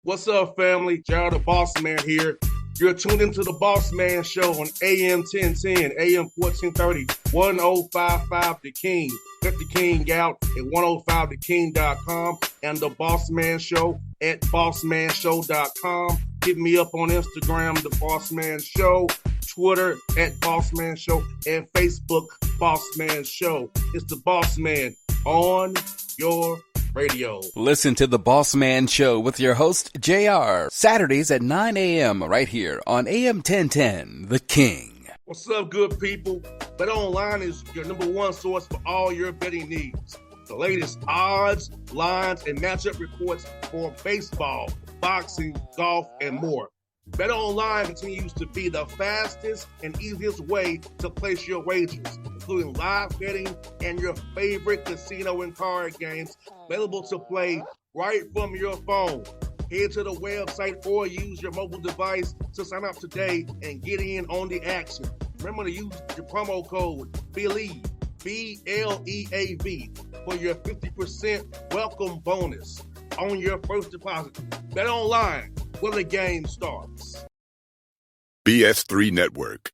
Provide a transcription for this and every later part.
What's up, family? Gerald the Bossman here. You're tuned into the Bossman Show on AM 1010, AM 1430, 1055 The King. Let the King out at 105theking.com and the Bossman Show at bossmanshow.com. Hit me up on Instagram, The Bossman Show, Twitter at Bossman Show, and Facebook, Bossman Show. It's the Bossman on your radio. Listen to the Bossman Show with your host, JR, Saturdays at 9 a.m. right here on AM 1010, The King. What's up, good people? BetOnline is your number one source for all your betting needs. The latest odds, lines, and matchup reports for baseball, boxing, golf, and more. BetOnline continues to be the fastest and easiest way to place your wagers, including live betting and your favorite casino and card games available to play right from your phone. Head to the website or use your mobile device to sign up today and get in on the action. Remember to use your promo code BELIEVE, B-L-E-A-V, for your 50% welcome bonus on your first deposit. BetOnline, where the game starts. BS3 Network,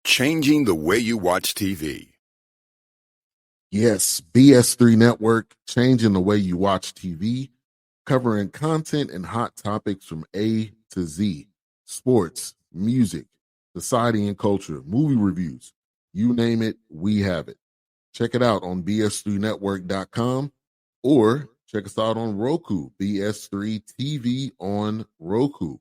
changing the way you watch TV. Yes, BS3 Network, changing the way you watch TV, covering content and hot topics from A to Z, sports, music, society and culture, movie reviews, you name it, we have it. Check it out on bs3network.com or check us out on Roku, BS3 TV on Roku,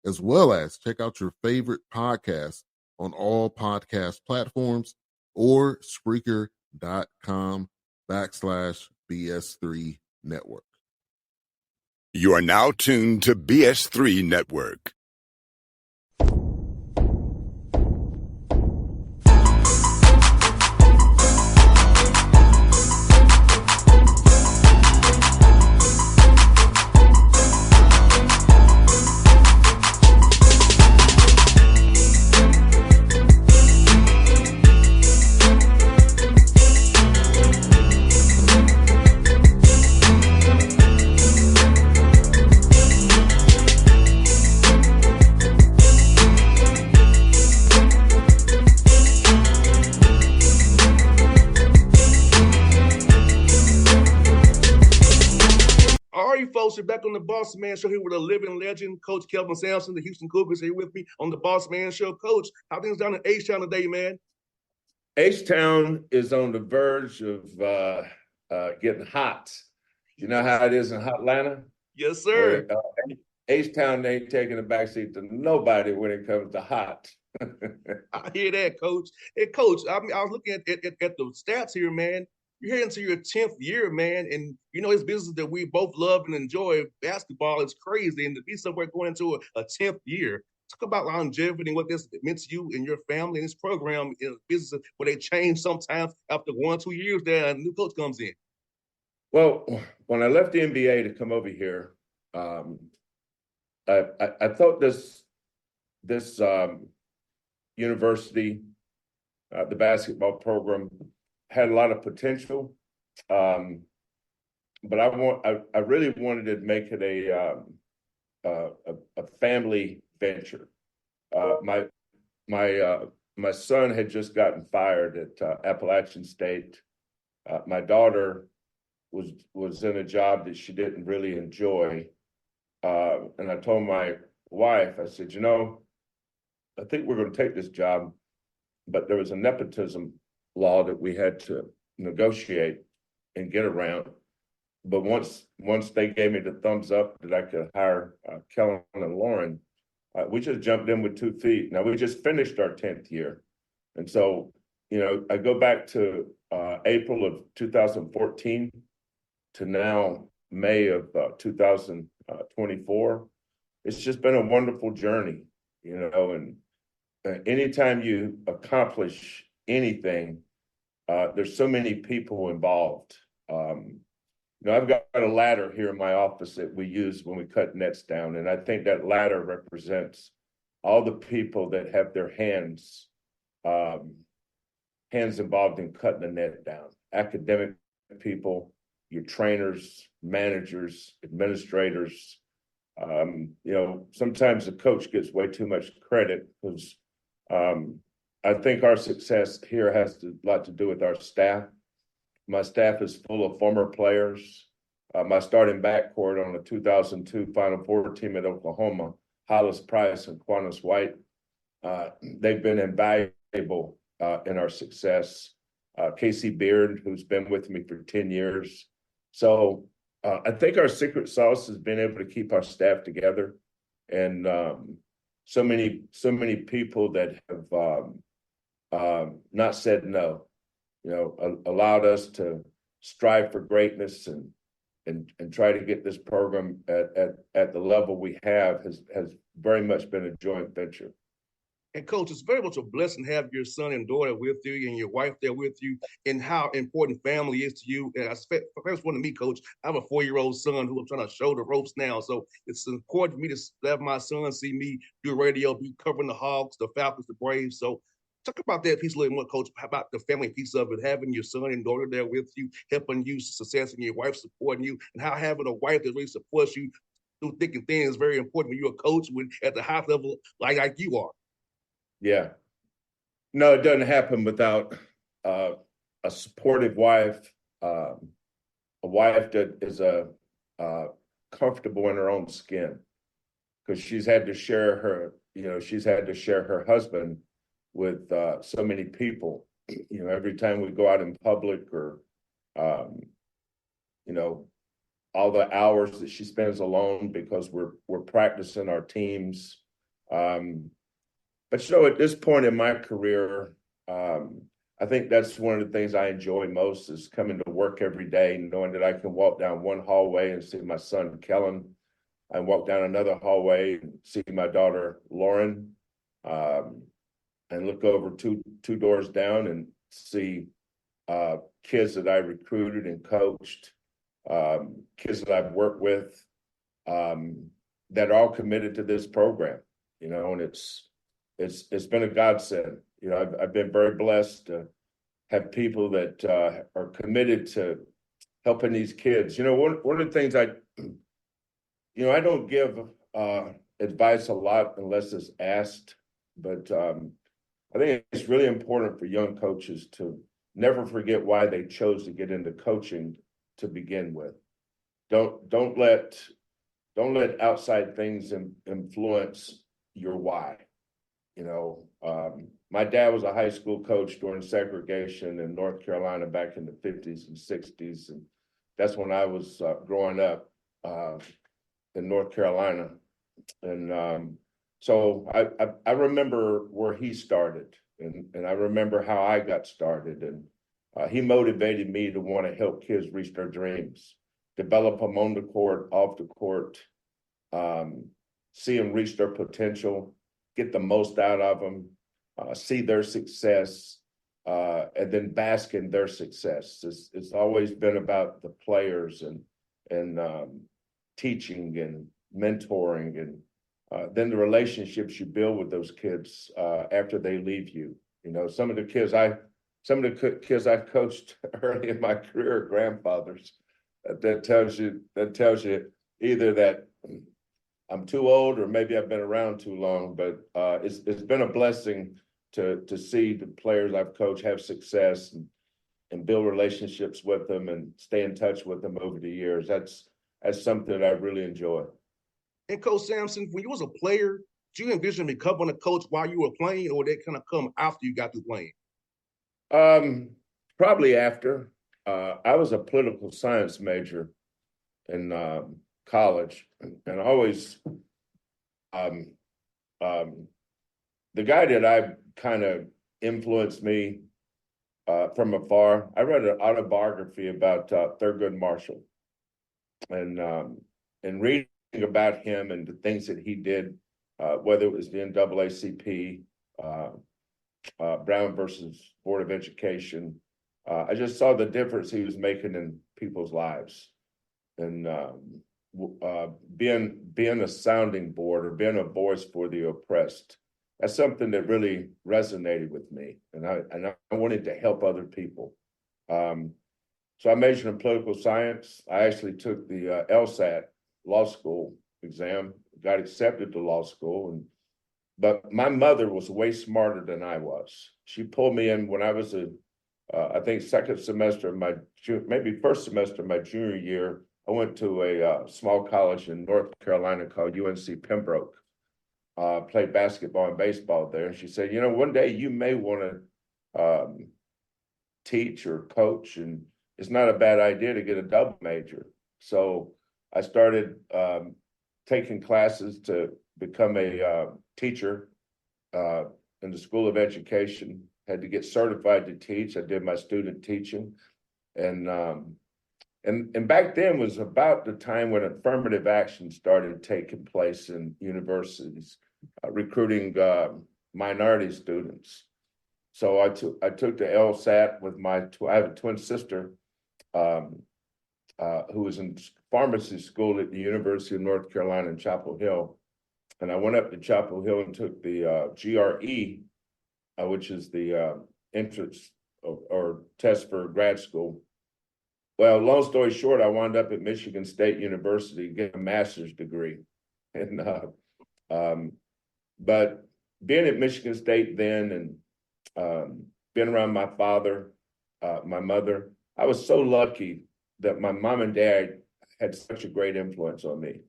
as well as check out your favorite podcast on all podcast platforms or Spreaker.com/BS3 Network. You are now tuned to BS3 Network. Folks, back on the Bossman Show here with a living legend, Coach Kelvin Sampson, the Houston Cougars, here with me on the Bossman Show. Coach, how things down in H-Town today, man? H-Town is on the verge of getting hot. You know how it is in Hotlanta? Yes, sir. H-Town ain't taking a backseat to nobody when it comes to hot. I hear that, Coach. Hey, Coach, I was looking at the stats here, man. You're heading to your 10th year, man, and you know it's business that we both love and enjoy. Basketball is crazy, and to be somewhere going into a 10th year, talk about longevity and what this meant to you and your family and this program in business where they change sometimes after 1 or 2 years there and a new coach comes in. Well, when I left the NBA to come over here, I thought this university, the basketball program, had a lot of potential, but I really wanted to make it a family venture. My son had just gotten fired at Appalachian State. My daughter was in a job that she didn't really enjoy, and I told my wife, I said, I think we're going to take this job, but there was a nepotism law that we had to negotiate and get around. But once they gave me the thumbs up that I could hire Kelvin and Lauren, we just jumped in with 2 feet. Now we just finished our 10th year. And so, I go back to April of 2014 to now May of 2024. It's just been a wonderful journey, and anytime you accomplish anything, there's so many people involved. I've got a ladder here in my office that we use when we cut nets down, and I think that ladder represents all the people that have their hands involved in cutting the net down. Academic people, your trainers, managers, administrators, Sometimes the coach gets way too much credit because I think our success here has a lot to do with our staff. My staff is full of former players. My starting backcourt on the 2002 Final Four team at Oklahoma, Hollis Price and Quantas White, they've been invaluable in our success. Casey Beard, who's been with me for 10 years. So I think our secret sauce has been able to keep our staff together, and so many people that have not said no, allowed us to strive for greatness and try to get this program at the level we have has very much been a joint venture. And Coach, it's very much a blessing to have your son and daughter with you and your wife there with you, and how important family is to you. And I first one to me, Coach, I have a 4-year-old son who I'm trying to show the ropes now. So it's important for me to have my son see me do radio, be covering the Hawks, the Falcons, the Braves. So talk about that piece a little more, Coach. How about the family piece of it, having your son and daughter there with you, helping you success, and your wife supporting you, and how having a wife that really supports you through thick and thin is very important when you're a coach at the high level like you are. Yeah. No, it doesn't happen without a supportive wife, a wife that is comfortable in her own skin, because she's had to share her husband with so many people. Every time we go out in public, or all the hours that she spends alone because we're practicing our teams. But at this point in my career, I think that's one of the things I enjoy most, is coming to work every day, knowing that I can walk down one hallway and see my son, Kelvin. I walk down another hallway and see my daughter, Lauren, and look over two doors down and see kids that I recruited and coached, kids that I've worked with, that are all committed to this program, and it's been a godsend. I've been very blessed to have people that are committed to helping these kids. One of the things I don't give advice a lot unless it's asked, but I think it's really important for young coaches to never forget why they chose to get into coaching to begin with. Don't let outside things influence your why. My dad was a high school coach during segregation in North Carolina back in the 50s and 60s. And that's when I was growing up in North Carolina. And so I remember where he started, and I remember how I got started. And he motivated me to want to help kids reach their dreams, develop them on the court, off the court, see them reach their potential, get the most out of them, see their success, and then bask in their success. It's always been about the players and teaching and mentoring, and then the relationships you build with those kids after they leave you. Some of the kids I've coached early in my career are grandfathers. That tells you either that I'm too old or maybe I've been around too long. But it's been a blessing to see the players I've coached have success and build relationships with them and stay in touch with them over the years. That's something that I really enjoy. And Coach Sampson, when you was a player, did you envision becoming a coach while you were playing, or did that kind of come after you got through playing? Probably after. I was a political science major in college, and always the guy that I kind of influenced me from afar. I read an autobiography about Thurgood Marshall, and reading about him and the things that he did, whether it was the NAACP, Brown versus Board of Education. I just saw the difference he was making in people's lives, and being a sounding board or being a voice for the oppressed. That's something that really resonated with me, and I wanted to help other people. So I majored in political science. I actually took the LSAT law school exam, got accepted to law school, but my mother was way smarter than I was. She pulled me in when I was I think second semester of maybe first semester of my junior year. I went to a small college in North Carolina called UNC Pembroke. Played basketball and baseball there. And she said, one day you may want to teach or coach, and it's not a bad idea to get a double major. So I started taking classes to become a teacher in the School of Education. Had to get certified to teach. I did my student teaching, and back then was about the time when affirmative action started taking place in universities, recruiting minority students. So I took the LSAT with I have a twin sister who was in pharmacy school at the University of North Carolina in Chapel Hill. And I went up to Chapel Hill and took the GRE, which is the entrance or test for grad school. Well, long story short, I wound up at Michigan State University getting a master's degree. And but being at Michigan State then and being around my father, my mother, I was so lucky that my mom and dad had such a great influence on me.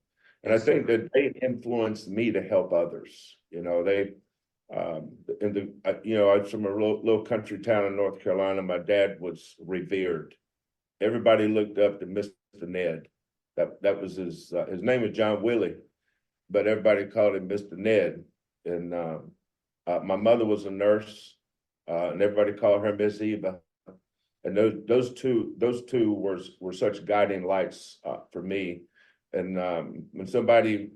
And I think that they influenced me to help others. They I'm from a little country town in North Carolina. My dad was revered. Everybody looked up to Mr. Ned. That was his name was John Willie, but everybody called him Mr. Ned. And my mother was a nurse, and everybody called her Miss Eva. And those two were such guiding lights for me. And when somebody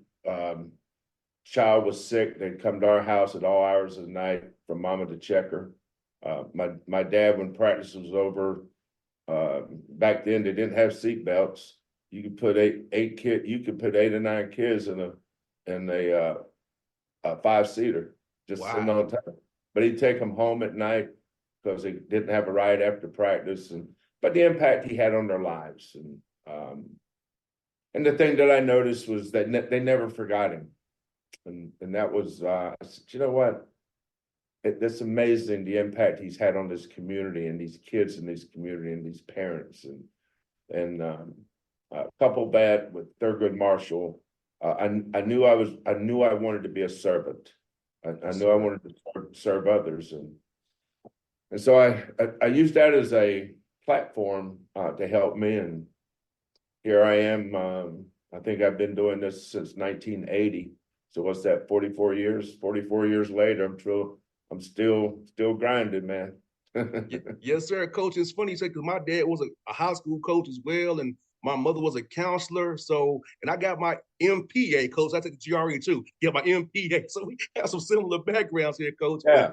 child was sick, they'd come to our house at all hours of the night for mama to check her. My dad, when practice was over, back then they didn't have seat belts. You could put eight or nine kids in a 5-seater, just sitting on top. But he'd take them home at night because they didn't have a ride after practice. But the impact he had on their lives, and the thing that I noticed was that they never forgot him. And that was, I said, you know what? It's amazing the impact he's had on this community and these kids in this community and these parents. And couple that with Thurgood Marshall, I knew I wanted to be a servant. I knew I wanted to serve others, and so I used that as a platform to help me. And here I am. I think I've been doing this since 1980. So what's that? 44 years. 44 years later, I'm still grinding, man. Yes, sir, Coach. It's funny you say, because my dad was a high school coach as well, and my mother was a counselor. So, and I got my MPA, Coach. I took the GRE too. Get my MPA. So we have some similar backgrounds here, Coach. Yeah.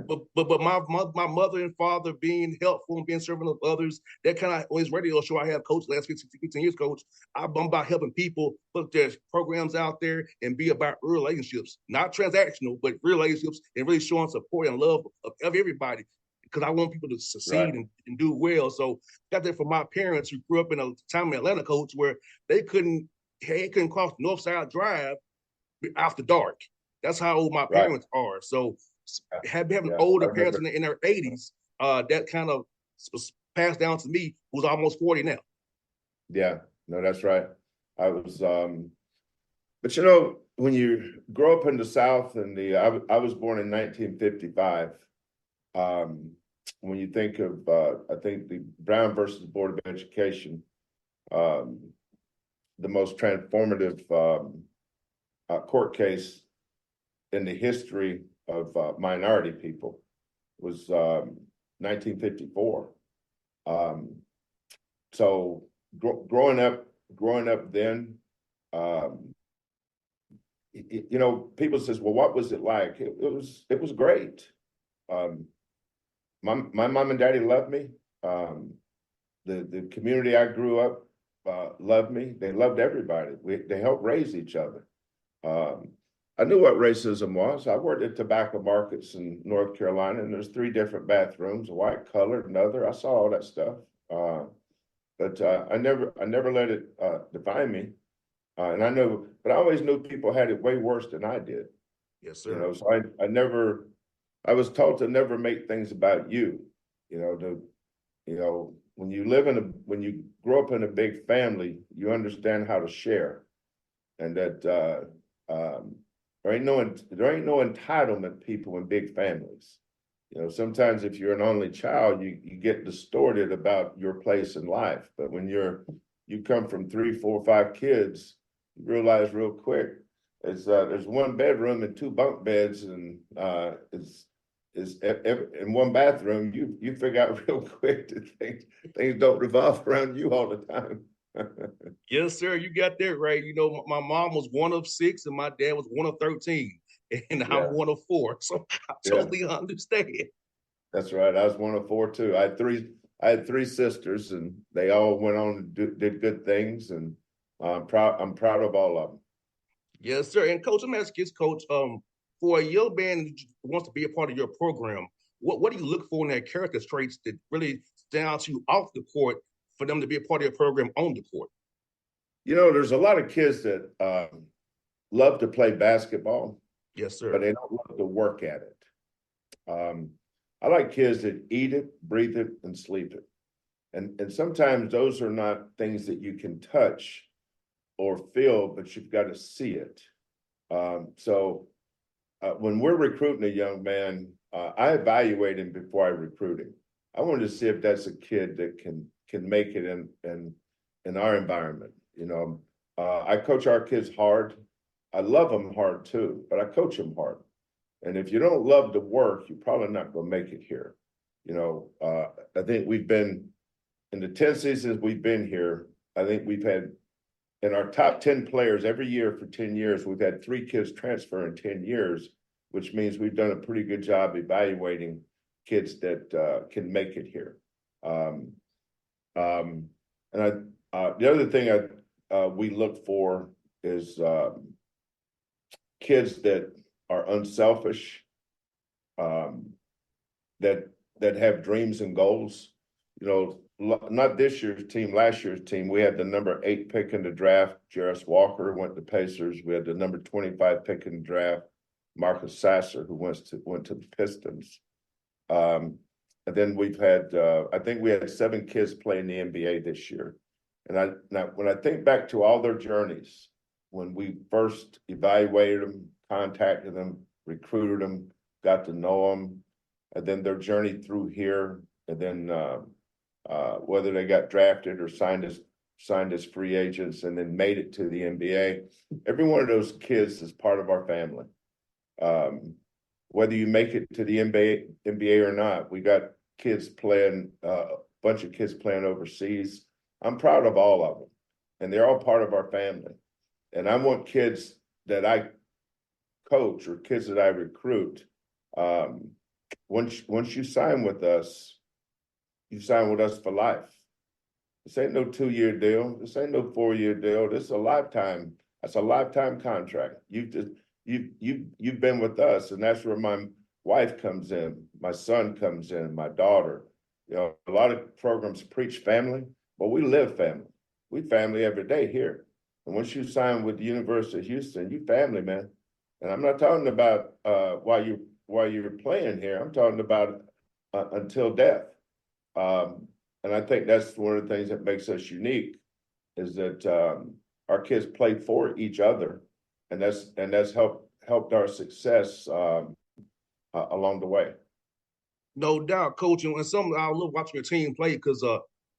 But my mother and father being helpful and being servant of others, that kind of, on this radio show I have, Coach, the last 15 years, Coach, I'm about helping people put their programs out there and be about relationships, not transactional, but relationships, and really showing support and love of everybody, because I want people to succeed and do well. So got that from my parents, who grew up in a town in Atlanta, Coach, where they couldn't cross North Side Drive after dark. That's how old my parents are. So having older parents in their 80s, that kind of was passed down to me, who's almost 40 now. Yeah, no, that's right. I was, but when you grow up in the South, and I was born in 1955. When you think of, I think the Brown versus Board of Education, the most transformative court case in the history of minority people was 1954. So growing up then, people says, well, what was it like? It was great. My mom and daddy loved me. The community I grew up loved me. They loved everybody. They helped raise each other. I knew what racism was. I worked at tobacco markets in North Carolina, and there's 3 different bathrooms, a white, colored, another. I saw all that stuff, but I never let it define me. And I know but I always knew people had it way worse than I did. Yes, You sir. know, so I was taught to never make things about you. You know, when you grow up in a big family, you understand how to share, and that there ain't no entitlement people in big families. You know, sometimes if you're an only child, you get distorted about your place in life. But when you come from 3, 4, 5 kids, you realize real quick there's one bedroom and 2 bunk beds, and in one bathroom. You figure out real quick that things don't revolve around you all the time. Yes, sir. You got that right. You know, my mom was one of 6 and my dad was one of 13. And I'm Yeah. one of 4. So I Yeah. totally understand. That's right. I was one of 4 too. I had three sisters, and they all went on and did good things, and I'm proud of all of them. Yes, sir. And coach, I'm asking this, coach, for a young man who wants to be a part of your program, what do you look for in their character traits that really stand out to you off the court for them to be a part of your program on the court? You know, there's a lot of kids that love to play basketball, Yes, sir. but they don't love to work at it. I like kids that eat it, breathe it, and sleep it. And sometimes those are not things that you can touch or feel, but you've got to see it. So when we're recruiting a young man, I evaluate him before I recruit him. I want to see if that's a kid that can make it in our environment. You know, I coach our kids hard. I love them hard too, but I coach them hard. And if you don't love the work, you're probably not going to make it here. You know, I think we've been in the 10 seasons we've been here. I think we've had in our top 10 players every year for 10 years, we've had 3 kids transfer in 10 years, which means we've done a pretty good job evaluating kids that can make it here. And the other thing we look for is kids that are unselfish, that have dreams and goals. You know, not this year's team, last year's team, we had the number 8 pick in the draft. Jarris Walker went to Pacers. We had the number 25 pick in the draft, Marcus Sasser, who went to the Pistons. And then we've had, I think we had 7 kids play in the NBA this year. And when I think back to all their journeys, when we first evaluated them, contacted them, recruited them, got to know them, and then their journey through here, and then whether they got drafted or signed as free agents and then made it to the NBA, every one of those kids is part of our family. Whether you make it to the NBA or not, we got kids playing, a bunch of kids playing overseas. I'm proud of all of them, and they're all part of our family. And I want kids that I coach or kids that I recruit, once you sign with us, you sign with us for life. This ain't no 2-year deal. This ain't no 4-year deal. This is a lifetime. That's a lifetime contract. You've been with us, and that's where my wife comes in, my son comes in, my daughter. You know, a lot of programs preach family, but we live family. We family every day here. And once you sign with the University of Houston, you family, man. And I'm not talking about while you're playing here. I'm talking about until death. And I think that's one of the things that makes us unique is that our kids play for each other, and that's helped our success along the way. No doubt, coach. And some I love watching your team play because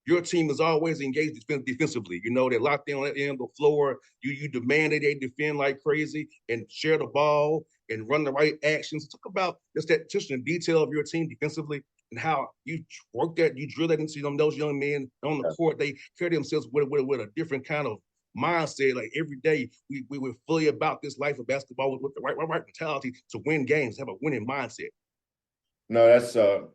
your team is always engaged defensively. You know, they're locked in on that end of the floor. You demand that they defend like crazy and share the ball and run the right actions. Talk about just that attention and detail of your team defensively and how you work that, you drill that into those young men on the court. They carry themselves with a different kind of mindset. Like every day, we were fully about this life of basketball with the right mentality to win games, have a winning mindset. No, that's a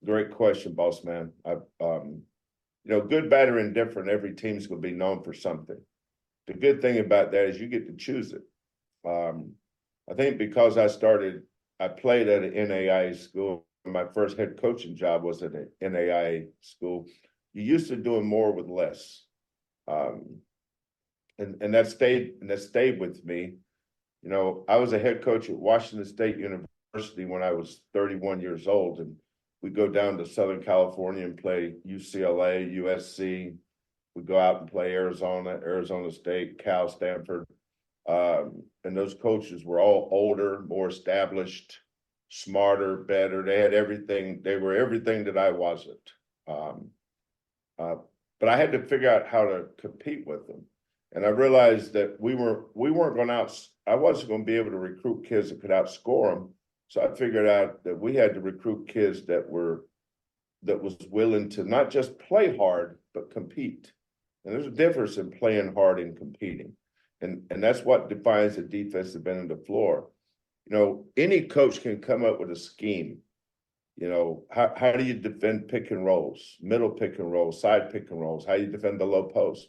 great question, boss man. You know, good, bad, or indifferent, every team's going to be known for something. The good thing about that is you get to choose it. I think because I played at an NAIA school. My first head coaching job was at an NAIA school. You used to doing more with less. and that stayed with me. You know, I was a head coach at Washington State University when I was 31 years old, and we go down to Southern California and play UCLA, USC. We go out and play Arizona State, Cal, Stanford. And those coaches were all older, more established, smarter, better. They had everything. They were everything that I wasn't. But I had to figure out how to compete with them. And I realized that we weren't going out. I wasn't going to be able to recruit kids that could outscore them. So I figured out that we had to recruit kids that was willing to not just play hard, but compete. And there's a difference in playing hard and competing. And that's what defines the defensive end of the floor. You know, any coach can come up with a scheme. You know, how do you defend pick and rolls, middle pick and rolls, side pick and rolls? How do you defend the low post?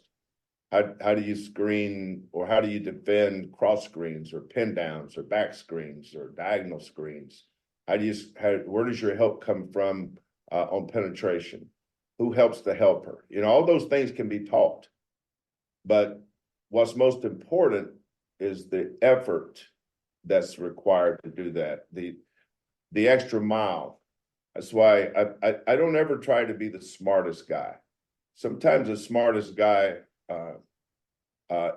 How do you screen, or how do you defend cross screens or pin downs or back screens or diagonal screens? Where does your help come from on penetration? Who helps the helper? You know, all those things can be taught. But what's most important is the effort that's required to do that, the extra mile. That's why I don't ever try to be the smartest guy. Sometimes the smartest guy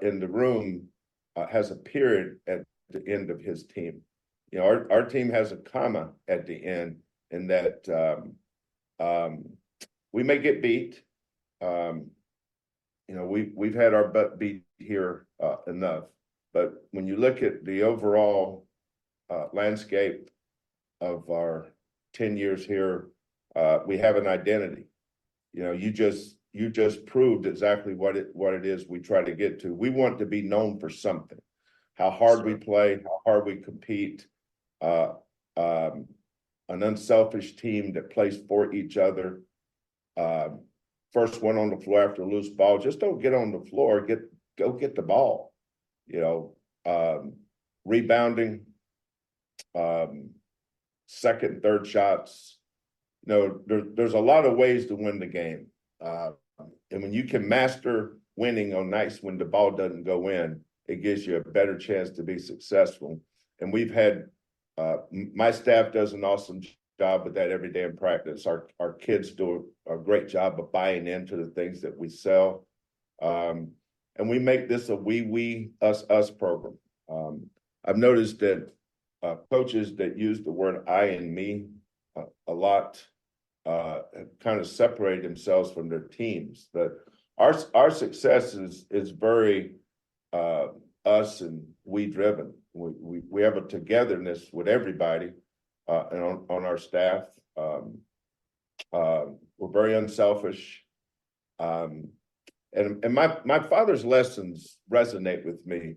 in the room has a period at the end of his team. You know, our team has a comma at the end, in that we may get beat. You know, we've had our butt beat here enough, but when you look at the overall landscape of our 10 years here, we have an identity. You know, you just proved exactly what it is we try to get to. We want to be known for something. How hard we play, how hard we compete, an unselfish team that plays for each other. First one on the floor after a loose ball. Just don't get on the floor. Go get the ball. You know, rebounding, second, third shots. You know, there's a lot of ways to win the game. And when you can master winning on nights when the ball doesn't go in, it gives you a better chance to be successful. And we've had, my staff does an awesome job with that every day in practice. Our kids do a great job of buying into the things that we sell. And we make this a we, us program. I've noticed that coaches that use the word I and me a lot have kind of separated themselves from their teams. But our success is very us and we driven. We have a togetherness with everybody and on our staff. We're very unselfish. And my father's lessons resonate with me.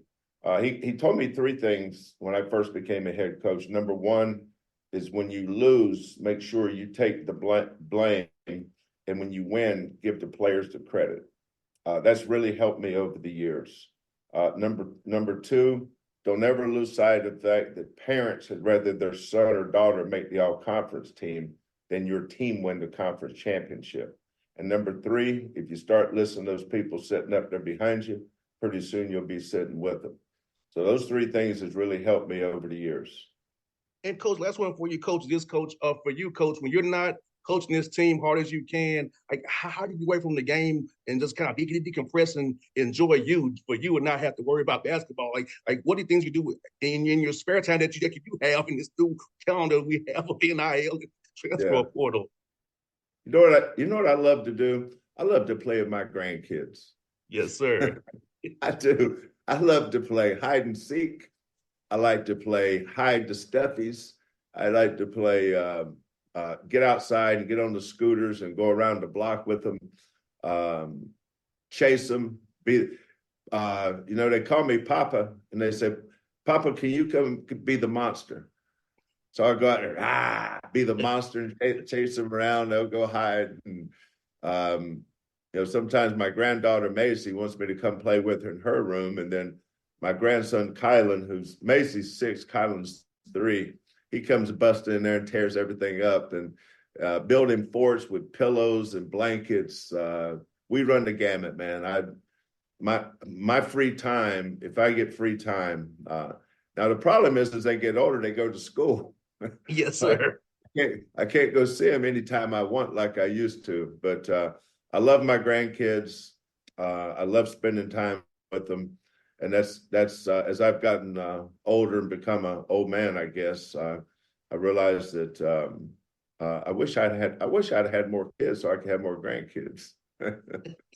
He told me three things when I first became a head coach. Number one is, when you lose, make sure you take the blame, and when you win, give the players the credit. That's really helped me over the years. Number two, don't ever lose sight of the fact that parents had rather their son or daughter make the all-conference team than your team win the conference championship. And number three, if you start listening to those people sitting up there behind you, pretty soon you'll be sitting with them. So those three things has really helped me over the years. And coach, last one for you, coach. For you, coach, when you're not coaching this team hard as you can, like how do you away from the game and just kind of decompress and enjoy for you and not have to worry about basketball? Like what are the things you do in your spare time that you have in this new calendar we have of NIL transfer portal? You know what I love to do? I love to play with my grandkids. Yes, sir. I do. I love to play hide and seek. I like to play hide the stuffies. I like to play get outside and get on the scooters and go around the block with them, chase them. They call me Papa, and they say, Papa, can you come be the monster? So I go out there, be the monster and chase them around. They'll go hide. And, sometimes my granddaughter, Macy, wants me to come play with her in her room. And then my grandson, Kylan, who's Macy's 6, Kylan's 3, he comes busting in there and tears everything up and building forts with pillows and blankets. We run the gamut, man. my free time, if I get free time, now the problem is as they get older, they go to school. Yes, sir. I can't go see them anytime I want like I used to, but I love my grandkids. I love spending time with them. And that's as I've gotten older and become an old man, I guess, I realized that I wish I'd had more kids so I could have more grandkids.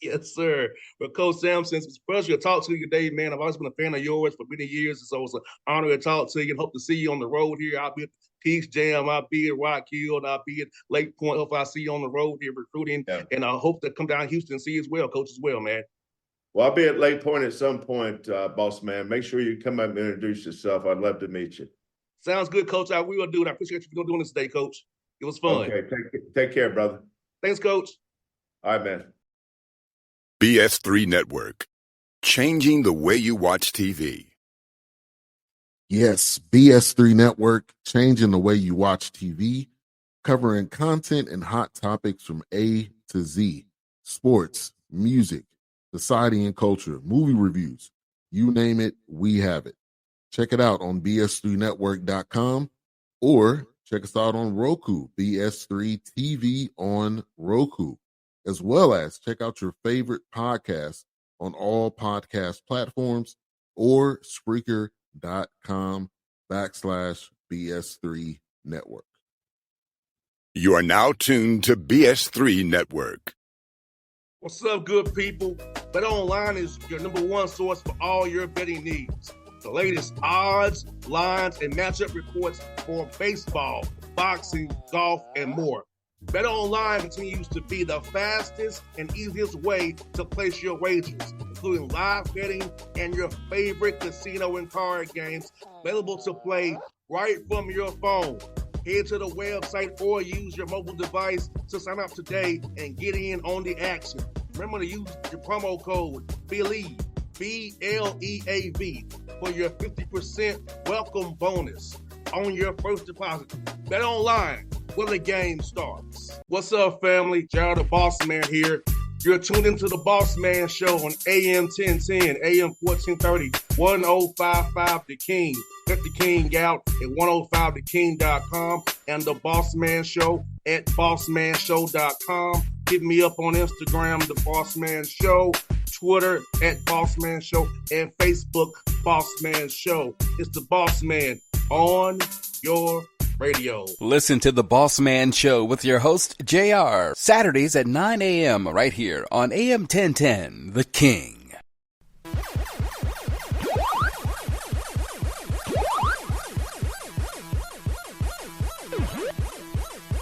Yes, sir. Well, Coach Sampson, it's a pleasure to talk to you today, man. I've always been a fan of yours for many years, so it's an honor to talk to you and hope to see you on the road here. I'll be at Peach Jam, I'll be at Rock Hill, and I'll be at Lake Point. Hope I see you on the road here recruiting, and I hope to come down to Houston and see you as well, Coach, as well, man. Well, I'll be at Lake Point at some point, boss man. Make sure you come up and introduce yourself. I'd love to meet you. Sounds good, Coach. I will do it. I appreciate you doing this today, Coach. It was fun. Okay, take care, brother. Thanks, Coach. All right, man. BS3 Network, changing the way you watch TV. Yes, BS3 Network, changing the way you watch TV, covering content and hot topics from A to Z, sports, music, society and culture, movie reviews, you name it, we have it. Check it out on bs3network.com or check us out on Roku, BS3 TV on Roku, as well as check out your favorite podcasts on all podcast platforms or Spreaker.com/BS3 Network. You are now tuned to BS3 Network. What's up, good people? Bet Online is your number one source for all your betting needs. The latest odds, lines, and matchup reports for baseball, boxing, golf, and more. Bet Online continues to be the fastest and easiest way to place your wagers, including live betting and your favorite casino and card games available to play right from your phone. Head to the website or use your mobile device to sign up today and get in on the action. Remember to use your promo code BELIEVE, BLEAV, for your 50% welcome bonus on your first deposit. Bet Online, where the game starts. What's up, family? Gerald the Bossman here. You're tuned into the Bossman Show on AM 1010, AM 1430, 1055 The King. Check The King out at 105theking.com and the Bossman Show at bossmanshow.com. Hit me up on Instagram, The Bossman Show, Twitter at Bossman Show, and Facebook, Bossman Show. It's the Bossman on your radio. Listen to The Bossman Show with your host, JR, Saturdays at 9 a.m. right here on AM 1010, The King.